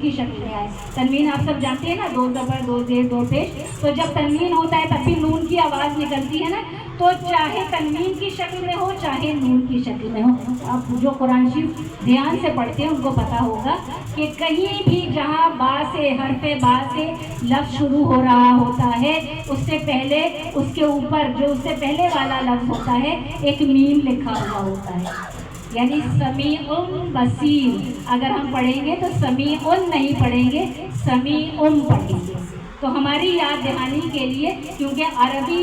की शक्ल में आए। तनवीन आप सब जानते हैं ना, दो ज़बर दो ज़ेर दो पेश, तो जब तनवीन होता है तब भी नून की आवाज़ निकलती है ना, तो चाहे तनवीन की शक्ल में हो चाहे नून की शक्ल में हो। आप जो कुरान शरीफ ध्यान से पढ़ते हैं उनको पता होगा कि कहीं भी जहाँ बा से हरफ़े बा से लफ्ज़ शुरू हो रहा होता है, उससे पहले उसके ऊपर जो उससे पहले वाला लफ्ज़ होता है एक मीम लिखा हुआ होता है, यानी समीउन बसीर। अगर हम पढ़ेंगे तो समीउन नहीं पढ़ेंगे, समीउन पढ़ेंगे। तो हमारी याद दहानी के लिए, क्योंकि अरबी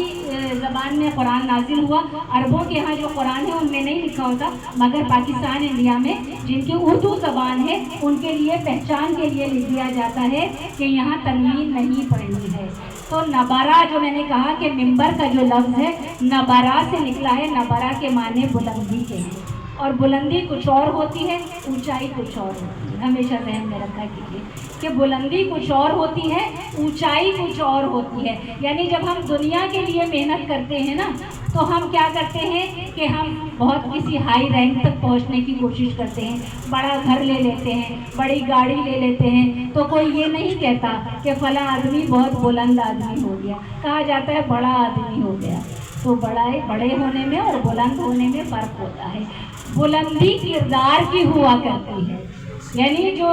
ज़बान में कुरान नाजिल हुआ, अरबों के यहाँ जो कुरान है उनमें नहीं लिखा होता, मगर पाकिस्तान इंडिया में जिनकी उर्दू ज़बान है उनके लिए पहचान के लिए लिख दिया जाता है कि यहाँ तनवीन नहीं पढ़नी है। तो नबरा जो मैंने कहा कि मिंबर का जो लफ्ज़ है नबरा से निकला है, नबरा के माने बुलंदी के हैं, और बुलंदी कुछ और होती है, ऊंचाई कुछ और होती है। हमेशा ज़हन में रखा कीजिए कि बुलंदी कुछ और होती है, ऊंचाई कुछ और होती है। यानी जब हम दुनिया के लिए मेहनत करते हैं ना, तो हम क्या करते हैं कि हम बहुत किसी हाई रैंक तक पहुंचने की कोशिश करते हैं, बड़ा घर ले लेते हैं, बड़ी गाड़ी ले लेते हैं, तो कोई ये नहीं कहता कि फ़लाँ आदमी बहुत बुलंद आदमी हो गया, कहा जाता है बड़ा आदमी हो गया। तो बड़े होने में और बुलंद होने में फ़र्क होता है। बुलंदी किरदार की हुआ करती है, यानी जो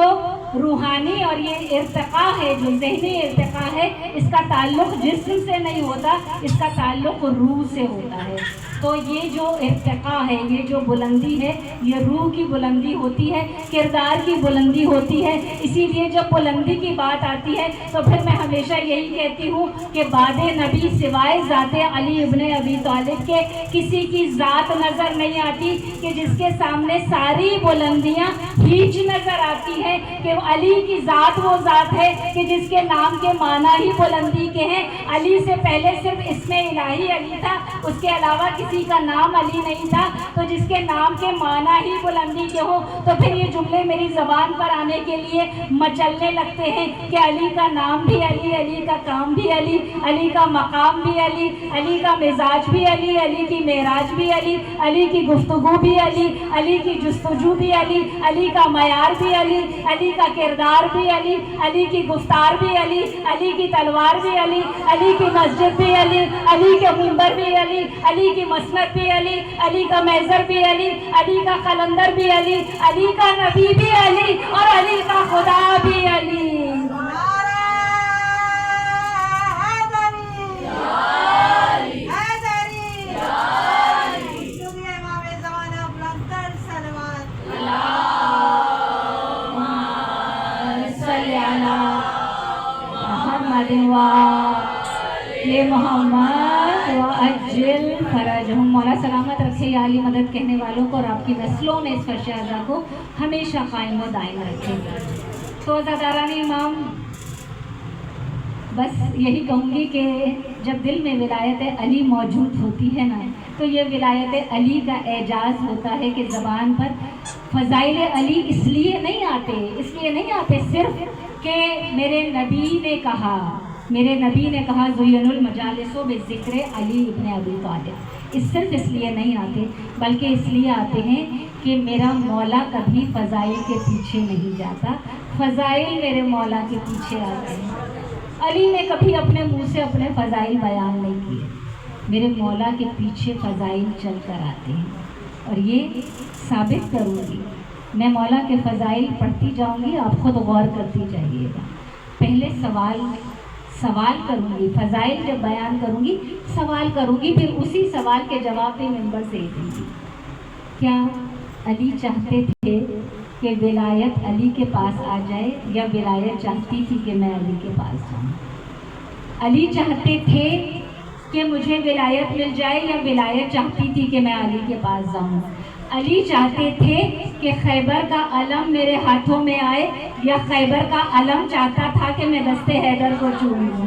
रूहानी और ये इर्तिका है, जो ज़हनी इर्तिका है, इसका ताल्लुक़ जिस्म से नहीं होता, इसका ताल्लुक़ रूह से होता है। तो ये जो इर्तिका है, ये जो बुलंदी है, ये रूह की बुलंदी होती है, किरदार की बुलंदी होती है। इसीलिए जब बुलंदी की बात आती है तो फिर मैं हमेशा यही कहती हूँ कि बादे नबी सिवाय ज़ाते अली इब्ने अबी तालिब के किसी की ज़ात नज़र नहीं आती कि जिसके सामने सारी बुलंदियाँ हीच नज़र आती हैं, कि अली की ज़ात वो ज़ात है कि जिसके नाम के माना ही बुलंदी के हैं। अली से पहले सिर्फ इसमें इलाही अली था, उसके अलावा किसी का नाम अली नहीं था। तो जिसके नाम के माना ही बुलंदी के हो, तो फिर ये जुमले मेरी ज़बान पर आने के लिए मचलने लगते हैं कि अली का नाम भी अली, अली का काम भी अली, अली का मकाम भी अली, अली का मिजाज भी अली, अली की मेराज भी अली, अली की गुफ्तगू भी अली, अली की जुस्तजू भी अली, अली का मयार भी अली, अली का किरदार भी अली, अली की गुफ्तार भी अली, अली की तलवार भी अली, अली की मस्जिद भी अली, अली के मिंबर भी अली, अली की मसनद भी अली, अली का मैज़र भी अली, अली का कलंदर भी अली, अली का नबी भी अली, और अली का खुदा भी अली। मौला सलामत रखे या अली मदद कहने वालों को और आपकी नस्लों में इस फर्श अज़ा को हमेशा कायम व दायम रखे। तो अज़ादारान इमाम, बस यही कहूँगी कि जब दिल में विलायत अली मौजूद होती है ना, तो ये विलायत अली का एजाज़ होता है कि ज़बान पर फ़ज़ाइल अली इसलिए नहीं आते सिर्फ कि मेरे नबी ने कहा ज़ुय्यनुल मजालिसो बिज़िक्र अली इब्ने अबी तालिब। सिर्फ इसलिए नहीं आते, बल्कि इसलिए आते हैं कि मेरा मौला कभी फ़ज़ाइल के पीछे नहीं जाता, फ़ज़ाइल मेरे मौला के पीछे आते हैं। अली ने कभी अपने मुँह से अपने फ़ज़ाइल बयान नहीं किए, मेरे मौला के पीछे फ़ज़ाइल चल कर आते हैं। और ये साबित करूँगी, मैं मौला के फ़ज़ाइल पढ़ती जाऊँगी, आप खुद गौर करती जाइएगा। पहले सवाल करूँगी, फ़ज़ाइल जब बयान करूँगी सवाल करूँगी, फिर उसी सवाल के जवाब भी मिंबर से दूँगी। क्या अली चाहते थे कि विलायत अली के पास आ जाए, या विलायत चाहती थी कि मैं अली के पास जाऊँ? अली चाहते थे कि मुझे विलायत मिल जाए, या विलायत चाहती थी कि मैं अली के पास जाऊँ? अली चाहते थे कि खैबर का अलम मेरे हाथों में आए, या खैबर का अलम चाहता था कि मैं दस्ते हैदर को चूम लूँ?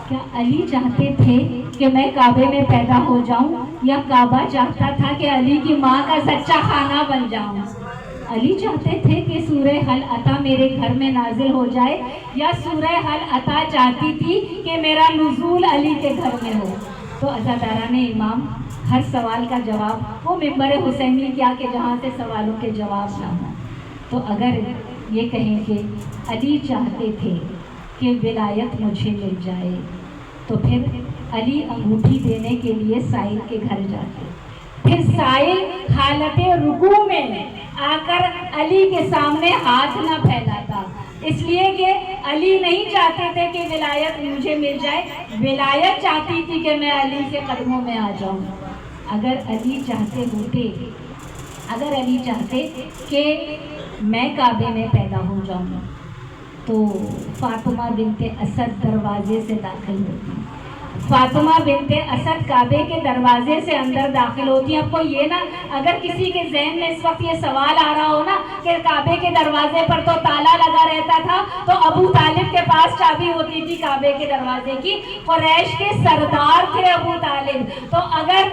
क्या अली चाहते थे कि मैं काबे में पैदा हो जाऊँ, या काबा चाहता था कि अली की माँ का सच्चा खाना बन जाऊँ? अली चाहते थे कि सूरह हल अता मेरे घर में नाजिल हो जाए, या सूरह हल अता चाहती थी कि मेरा नुज़ूल अली के घर में हो? तो अज़ादारान इमाम, हर सवाल का जवाब वो मिंबर हुसैनी क्या कि जहाँ से सवालों के जवाब ना हो। तो अगर یہ کہیں کہ علی چاہتے تھے کہ ولایت مجھے مل جائے، تو پھر علی انگوٹھی دینے کے لیے سائل کے گھر جاتے، پھر سائل حالت رکوع میں آ کر علی کے سامنے ہاتھ نہ پھیلاتا، اس لیے کہ علی نہیں چاہتے تھے کہ ولایت مجھے مل جائے، ولایت چاہتی تھی کہ میں علی کے قدموں میں آ جاؤں۔ اگر علی چاہتے کہ میں کعبے میں پیدا ہو جاؤں تو فاطمہ بنت اسد دروازے سے داخل ہوتی، فاطمہ بنت اسد کعبے کے دروازے سے اندر داخل ہوتی۔ آپ کو یہ نا، اگر کسی کے ذہن میں اس وقت یہ سوال آ رہا ہو نا کہ کعبے کے دروازے پر تو تالا لگا رہتا تھا، تو ابو طالب کے پاس چابی ہوتی تھی کعبے کے دروازے کی، قریش کے سردار تھے ابو طالب، تو اگر